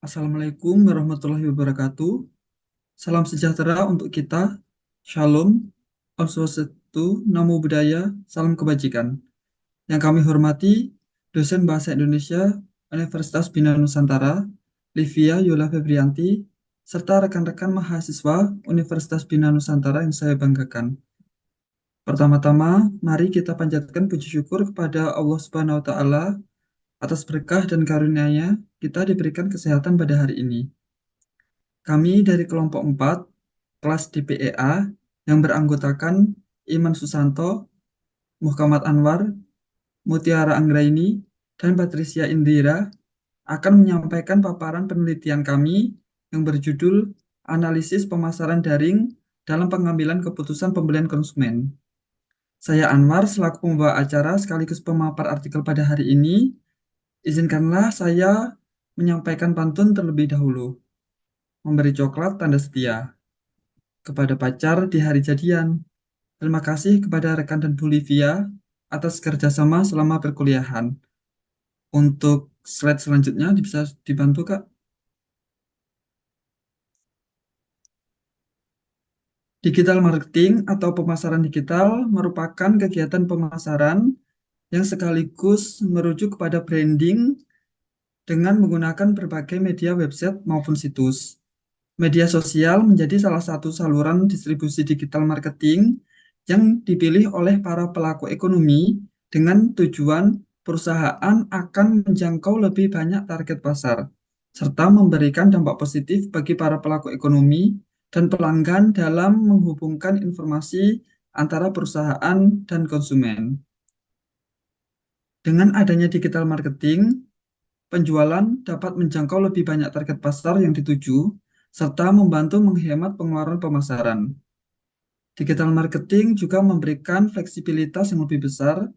Assalamualaikum warahmatullahi wabarakatuh. Salam sejahtera untuk kita. Shalom, Om Swastiastu, Namo Buddhaya, salam kebajikan. Yang kami hormati, dosen Bahasa Indonesia Universitas Bina Nusantara, Livia Yola Febrianti, serta rekan-rekan mahasiswa Universitas Bina Nusantara yang saya banggakan. Pertama-tama, mari kita panjatkan puji syukur kepada Allah Subhanahu wa Ta'ala atas berkah dan karunia-Nya kita diberikan kesehatan pada hari ini. Kami dari kelompok 4, kelas DPEA, yang beranggotakan Iman Susanto, Muhammad Anwar, Mutiara Anggraini, dan Patricia Indira, akan menyampaikan paparan penelitian kami yang berjudul Analisis Pemasaran Daring dalam Pengambilan Keputusan Pembelian Konsumen. Saya Anwar selaku pembawa acara sekaligus pemapar artikel pada hari ini. Izinkanlah saya menyampaikan pantun terlebih dahulu. Memberi coklat tanda setia kepada pacar di hari jadian. Terima kasih kepada rekan dan Bu Livia atas kerjasama selama perkuliahan. Untuk slide selanjutnya bisa dibantu, Kak. Digital marketing atau pemasaran digital merupakan kegiatan pemasaran yang sekaligus merujuk kepada branding dengan menggunakan berbagai media website maupun situs. Media sosial menjadi salah satu saluran distribusi digital marketing yang dipilih oleh para pelaku ekonomi dengan tujuan perusahaan akan menjangkau lebih banyak target pasar, serta memberikan dampak positif bagi para pelaku ekonomi dan pelanggan dalam menghubungkan informasi antara perusahaan dan konsumen. Dengan adanya digital marketing, penjualan dapat menjangkau lebih banyak target pasar yang dituju, serta membantu menghemat pengeluaran pemasaran. Digital marketing juga memberikan fleksibilitas yang lebih besar.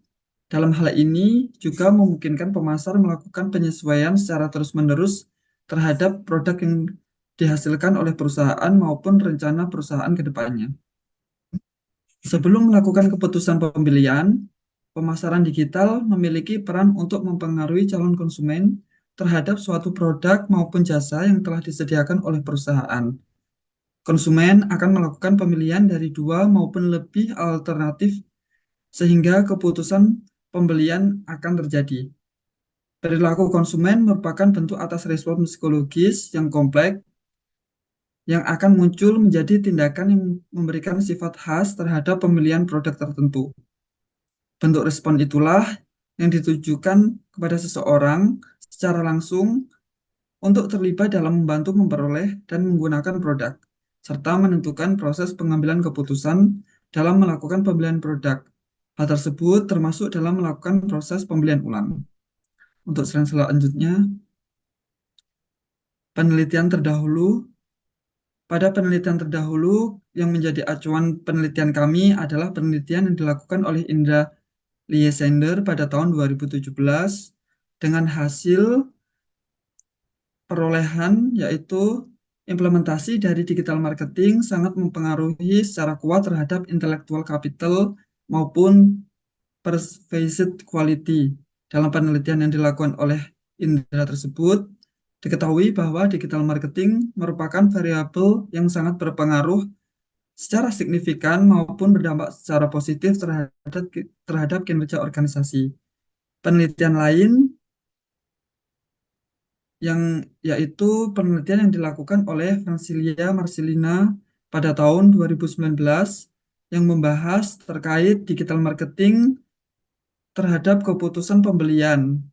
Dalam hal ini juga memungkinkan pemasar melakukan penyesuaian secara terus-menerus terhadap produk yang dihasilkan oleh perusahaan maupun rencana perusahaan ke depannya. Sebelum melakukan keputusan pembelian, pemasaran digital memiliki peran untuk mempengaruhi calon konsumen terhadap suatu produk maupun jasa yang telah disediakan oleh perusahaan. Konsumen akan melakukan pemilihan dari dua maupun lebih alternatif sehingga keputusan pembelian akan terjadi. Perilaku konsumen merupakan bentuk atas respon psikologis yang kompleks yang akan muncul menjadi tindakan yang memberikan sifat khas terhadap pemilihan produk tertentu. Bentuk respon itulah yang ditujukan kepada seseorang secara langsung untuk terlibat dalam membantu memperoleh dan menggunakan produk, serta menentukan proses pengambilan keputusan dalam melakukan pembelian produk. Hal tersebut termasuk dalam melakukan proses pembelian ulang. Untuk selanjutnya, penelitian terdahulu. Pada penelitian terdahulu yang menjadi acuan penelitian kami adalah penelitian yang dilakukan oleh Indra Liesender pada tahun 2017 dengan hasil perolehan yaitu implementasi dari digital marketing sangat mempengaruhi secara kuat terhadap intellectual capital maupun persuasive quality. Dalam penelitian yang dilakukan oleh Indra tersebut, diketahui bahwa digital marketing merupakan variabel yang sangat berpengaruh secara signifikan maupun berdampak secara positif terhadap kinerja organisasi. Penelitian lain yang yaitu penelitian yang dilakukan oleh Francilia Marcelina pada tahun 2019 yang membahas terkait digital marketing terhadap keputusan pembelian,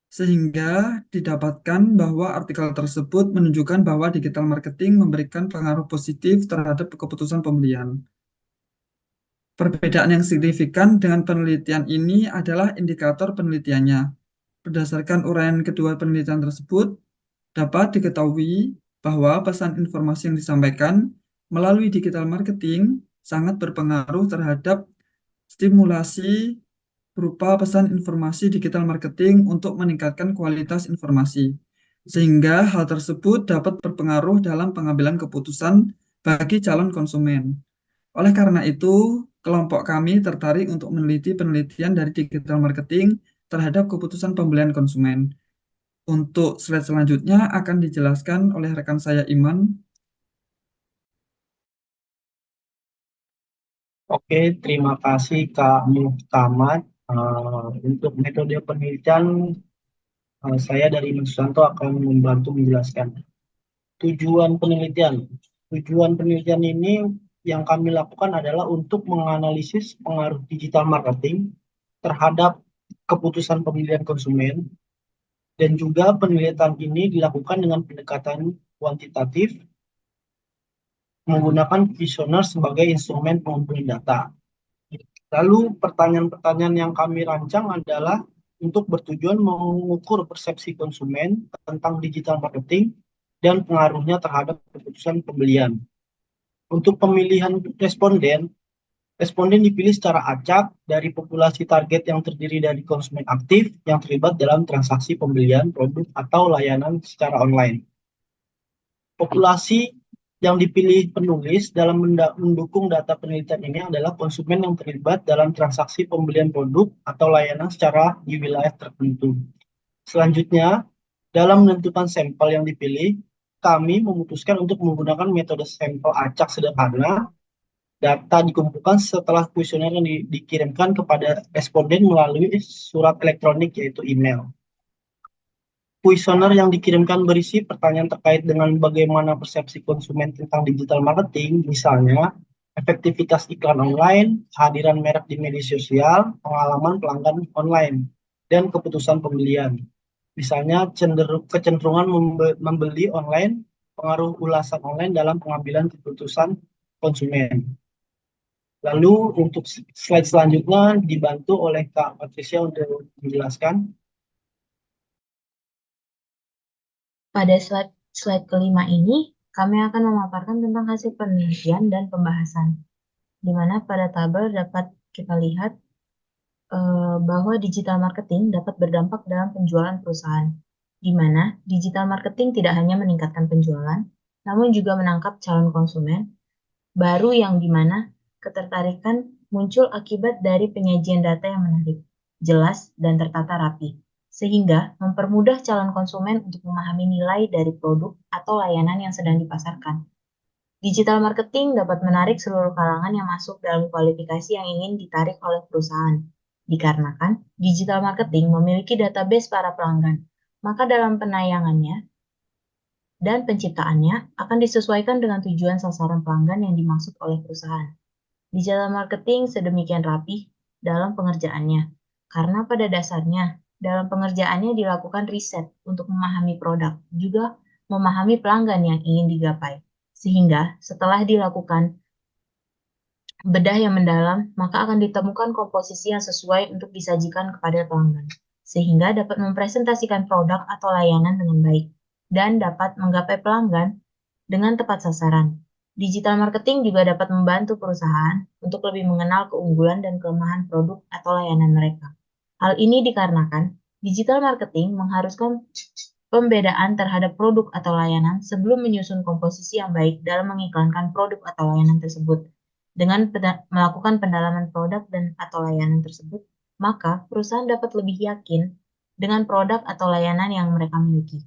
sehingga didapatkan bahwa artikel tersebut menunjukkan bahwa digital marketing memberikan pengaruh positif terhadap keputusan pembelian. Perbedaan yang signifikan dengan penelitian ini adalah indikator penelitiannya. Berdasarkan uraian kedua penelitian tersebut, dapat diketahui bahwa pesan informasi yang disampaikan melalui digital marketing sangat berpengaruh terhadap stimulasi berupa pesan informasi digital marketing untuk meningkatkan kualitas informasi, sehingga hal tersebut dapat berpengaruh dalam pengambilan keputusan bagi calon konsumen. Oleh karena itu, kelompok kami tertarik untuk meneliti penelitian dari digital marketing terhadap keputusan pembelian konsumen. Untuk slide selanjutnya akan dijelaskan oleh rekan saya Iman. Oke, terima kasih Kak Muhammad. Untuk metode penelitian, saya dari Mas Susanto akan membantu menjelaskan. Tujuan penelitian. Tujuan penelitian ini yang kami lakukan adalah untuk menganalisis pengaruh digital marketing terhadap keputusan pemilihan konsumen, dan juga penelitian ini dilakukan dengan pendekatan kuantitatif menggunakan kuesioner sebagai instrumen pengumpulan data. Lalu pertanyaan-pertanyaan yang kami rancang adalah untuk bertujuan mengukur persepsi konsumen tentang digital marketing dan pengaruhnya terhadap keputusan pembelian. Untuk pemilihan responden, responden dipilih secara acak dari populasi target yang terdiri dari konsumen aktif yang terlibat dalam transaksi pembelian produk atau layanan secara online. Populasi yang dipilih penulis dalam mendukung data penelitian ini adalah konsumen yang terlibat dalam transaksi pembelian produk atau layanan secara di wilayah tertentu. Selanjutnya, dalam menentukan sampel yang dipilih, kami memutuskan untuk menggunakan metode sampel acak sederhana. Data dikumpulkan setelah kuesioner yang dikirimkan kepada responden melalui surat elektronik, yaitu email. Kuesioner yang dikirimkan berisi pertanyaan terkait dengan bagaimana persepsi konsumen tentang digital marketing, misalnya efektivitas iklan online, kehadiran merek di media sosial, pengalaman pelanggan online, dan keputusan pembelian. Misalnya kecenderungan membeli online, pengaruh ulasan online dalam pengambilan keputusan konsumen. Lalu untuk slide selanjutnya dibantu oleh Kak Patricia untuk menjelaskan. Pada slide kelima ini, kami akan memaparkan tentang hasil penelitian dan pembahasan, di mana pada tabel dapat kita lihat bahwa digital marketing dapat berdampak dalam penjualan perusahaan, di mana digital marketing tidak hanya meningkatkan penjualan, namun juga menangkap calon konsumen baru yang di mana ketertarikan muncul akibat dari penyajian data yang menarik, jelas, dan tertata rapi, sehingga mempermudah calon konsumen untuk memahami nilai dari produk atau layanan yang sedang dipasarkan. Digital marketing dapat menarik seluruh kalangan yang masuk dalam kualifikasi yang ingin ditarik oleh perusahaan, dikarenakan digital marketing memiliki database para pelanggan, maka dalam penayangannya dan penciptaannya akan disesuaikan dengan tujuan sasaran pelanggan yang dimaksud oleh perusahaan. Digital marketing sedemikian rapih dalam pengerjaannya, karena pada dasarnya dalam pengerjaannya dilakukan riset untuk memahami produk, juga memahami pelanggan yang ingin digapai. Sehingga setelah dilakukan bedah yang mendalam, maka akan ditemukan komposisi yang sesuai untuk disajikan kepada pelanggan, sehingga dapat mempresentasikan produk atau layanan dengan baik, dan dapat menggapai pelanggan dengan tepat sasaran. Digital marketing juga dapat membantu perusahaan untuk lebih mengenal keunggulan dan kelemahan produk atau layanan mereka. Hal ini dikarenakan digital marketing mengharuskan pembedaan terhadap produk atau layanan sebelum menyusun komposisi yang baik dalam mengiklankan produk atau layanan tersebut. Dengan melakukan pendalaman produk dan atau layanan tersebut, maka perusahaan dapat lebih yakin dengan produk atau layanan yang mereka miliki,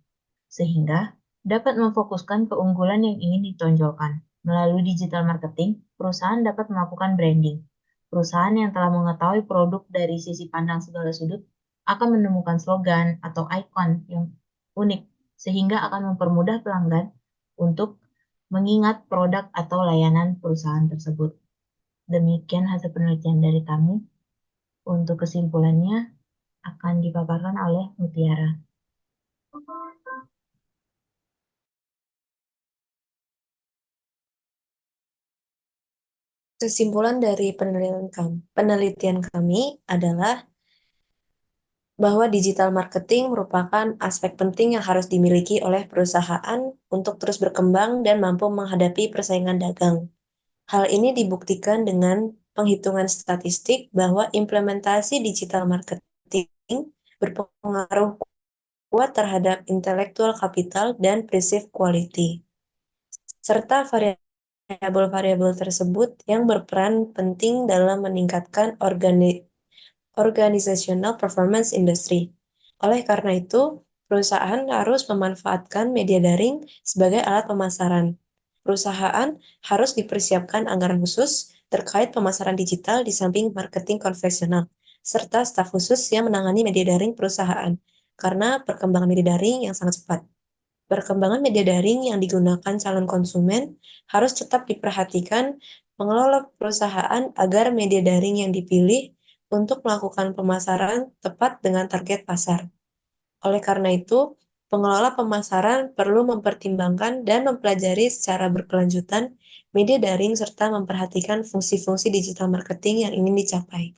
sehingga dapat memfokuskan keunggulan yang ingin ditonjolkan. Melalui digital marketing, perusahaan dapat melakukan branding. Perusahaan yang telah mengetahui produk dari sisi pandang segala sudut akan menemukan slogan atau ikon yang unik, sehingga akan mempermudah pelanggan untuk mengingat produk atau layanan perusahaan tersebut. Demikian hasil penelitian dari kami. Untuk kesimpulannya akan dipaparkan oleh Mutiara. Kesimpulan dari penelitian kami adalah bahwa digital marketing merupakan aspek penting yang harus dimiliki oleh perusahaan untuk terus berkembang dan mampu menghadapi persaingan dagang. Hal ini dibuktikan dengan penghitungan statistik bahwa implementasi digital marketing berpengaruh kuat terhadap intellectual capital dan perceived quality, serta variabel-variabel tersebut yang berperan penting dalam meningkatkan organizational performance industry. Oleh karena itu, Perusahaan harus memanfaatkan media daring sebagai alat pemasaran. Perusahaan harus dipersiapkan anggaran khusus terkait pemasaran digital di samping marketing konvensional, serta staf khusus yang menangani media daring perusahaan, karena perkembangan media daring yang sangat cepat. Perkembangan media daring yang digunakan calon konsumen harus tetap diperhatikan mengelola perusahaan agar media daring yang dipilih untuk melakukan pemasaran tepat dengan target pasar. Oleh karena itu, pengelola pemasaran perlu mempertimbangkan dan mempelajari secara berkelanjutan media daring serta memperhatikan fungsi-fungsi digital marketing yang ingin dicapai.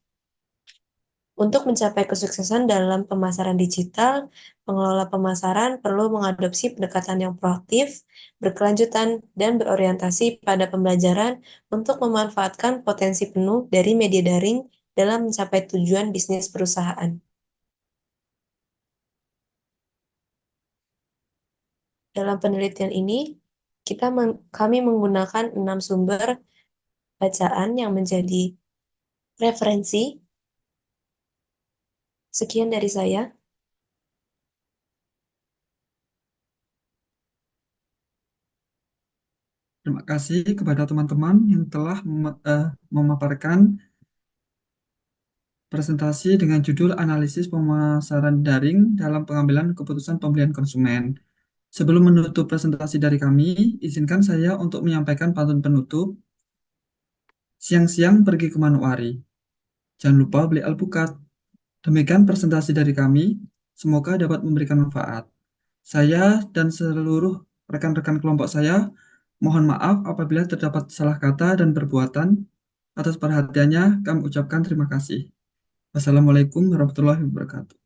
Untuk mencapai kesuksesan dalam pemasaran digital, pengelola pemasaran perlu mengadopsi pendekatan yang proaktif, berkelanjutan, dan berorientasi pada pembelajaran untuk memanfaatkan potensi penuh dari media daring dalam mencapai tujuan bisnis perusahaan. Dalam penelitian ini, kami menggunakan 6 sumber bacaan yang menjadi referensi. Sekian dari saya. Terima kasih kepada teman-teman yang telah memaparkan presentasi dengan judul Analisis Pemasaran Daring dalam Pengambilan Keputusan Pembelian Konsumen. Sebelum menutup presentasi dari kami, izinkan saya untuk menyampaikan pantun penutup. Siang-siang pergi ke Manokwari. Jangan lupa beli alpukat. Demikian presentasi dari kami. Semoga dapat memberikan manfaat. Saya dan seluruh rekan-rekan kelompok saya mohon maaf apabila terdapat salah kata dan perbuatan. Atas perhatiannya, kami ucapkan terima kasih. Wassalamualaikum warahmatullahi wabarakatuh.